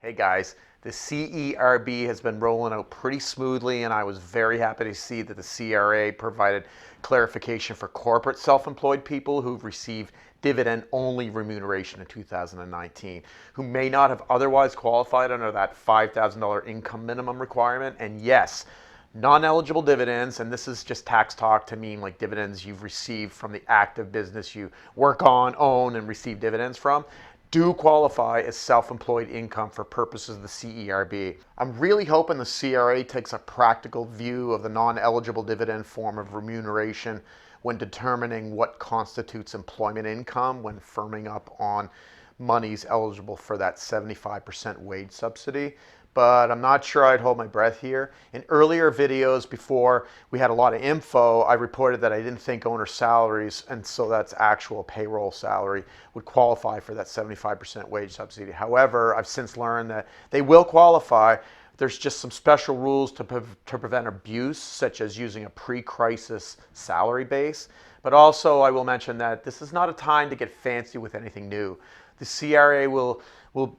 Hey guys, the CERB has been rolling out pretty smoothly, and I was very happy to see that the CRA provided clarification for corporate self-employed people who've received dividend-only remuneration in 2019, who may not have otherwise qualified under that $5,000 income minimum requirement. And yes, non-eligible dividends, and this is just tax talk to mean like dividends you've received from the active business you work on, own, and receive dividends from, do qualify as self-employed income for purposes of the CERB. I'm really hoping the CRA takes a practical view of the non-eligible dividend form of remuneration when determining what constitutes employment income when firming up on monies eligible for that 75% wage subsidy. But I'm not sure I'd hold my breath here. In earlier videos before we had a lot of info, I reported that I didn't think owner salaries, and so that's actual payroll salary, would qualify for that 75% wage subsidy. However, I've since learned that they will qualify. There's just some special rules to prevent abuse, such as using a pre-crisis salary base. But also I will mention that this is not a time to get fancy with anything new. The CRA will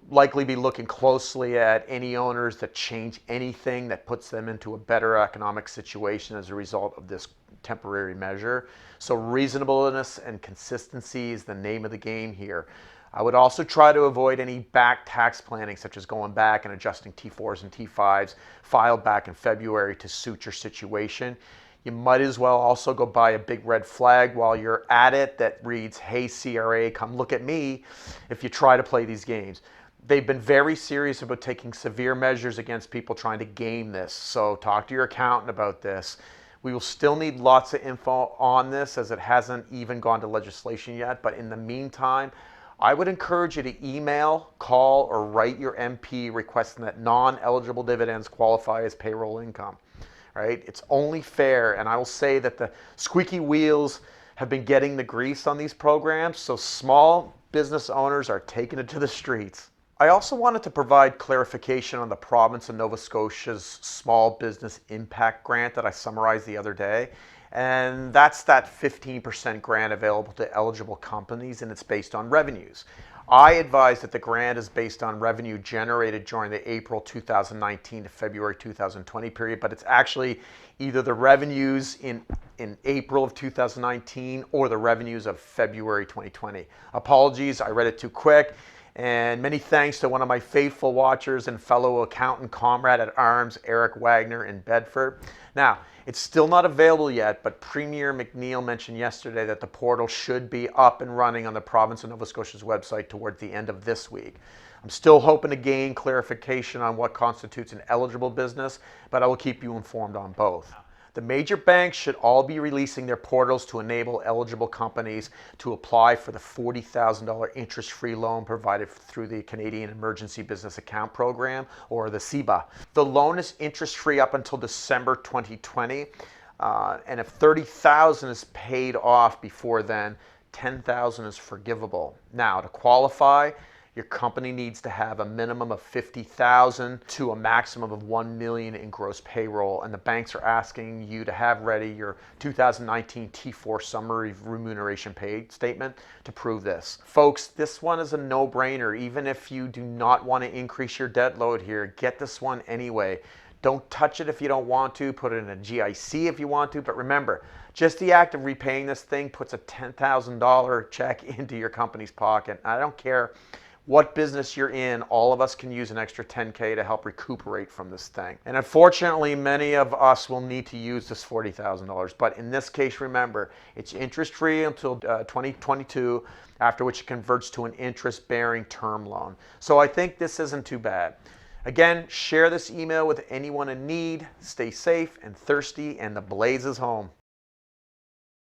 likely be looking closely at any owners that change anything that puts them into a better economic situation as a result of this temporary measure. So reasonableness and consistency is the name of the game here. I would also try to avoid any back tax planning, such as going back and adjusting T4s and T5s filed back in February to suit your situation. You might as well also go buy a big red flag while you're at it that reads, "Hey CRA, come look at me," if you try to play these games. They've been very serious about taking severe measures against people trying to game this, so talk to your accountant about this. We will still need lots of info on this as it hasn't even gone to legislation yet, but in the meantime, I would encourage you to email, call, or write your MP requesting that non-eligible dividends qualify as payroll income. Right? It's only fair, and I will say that the squeaky wheels have been getting the grease on these programs, so small business owners are taking it to the streets. I also wanted to provide clarification on the province of Nova Scotia's small business impact grant that I summarized the other day, and that's that 15% grant available to eligible companies, and it's based on revenues. I advise that the grant is based on revenue generated during the April 2019 to February 2020 period, but it's actually either the revenues in April of 2019 or the revenues of February 2020. Apologies, I read it too quick. And many thanks to one of my faithful watchers and fellow accountant comrade at arms, Eric Wagner in Bedford. Now, it's still not available yet, but Premier McNeil mentioned yesterday that the portal should be up and running on the province of Nova Scotia's website towards the end of this week. I'm still hoping to gain clarification on what constitutes an eligible business, but I will keep you informed on both. The major banks should all be releasing their portals to enable eligible companies to apply for the $40,000 interest-free loan provided through the Canadian Emergency Business Account Program, or the CEBA. The loan is interest-free up until December 2020, and if $30,000 is paid off before then, $10,000 is forgivable. Now, to qualify, your company needs to have a minimum of $50,000 to a maximum of $1 million in gross payroll, and the banks are asking you to have ready your 2019 T4 summary remuneration paid statement to prove this. Folks, this one is a no-brainer. Even if you do not want to increase your debt load here, get this one anyway. Don't touch it if you don't want to. Put it in a GIC if you want to. But remember, just the act of repaying this thing puts a $10,000 check into your company's pocket. I don't care what business you're in, all of us can use an extra $10K to help recuperate from this thing. And unfortunately, many of us will need to use this $40,000. But in this case, remember, it's interest-free until 2022, after which it converts to an interest-bearing term loan. So I think this isn't too bad. Again, share this email with anyone in need. Stay safe and thirsty, and the blaze is home.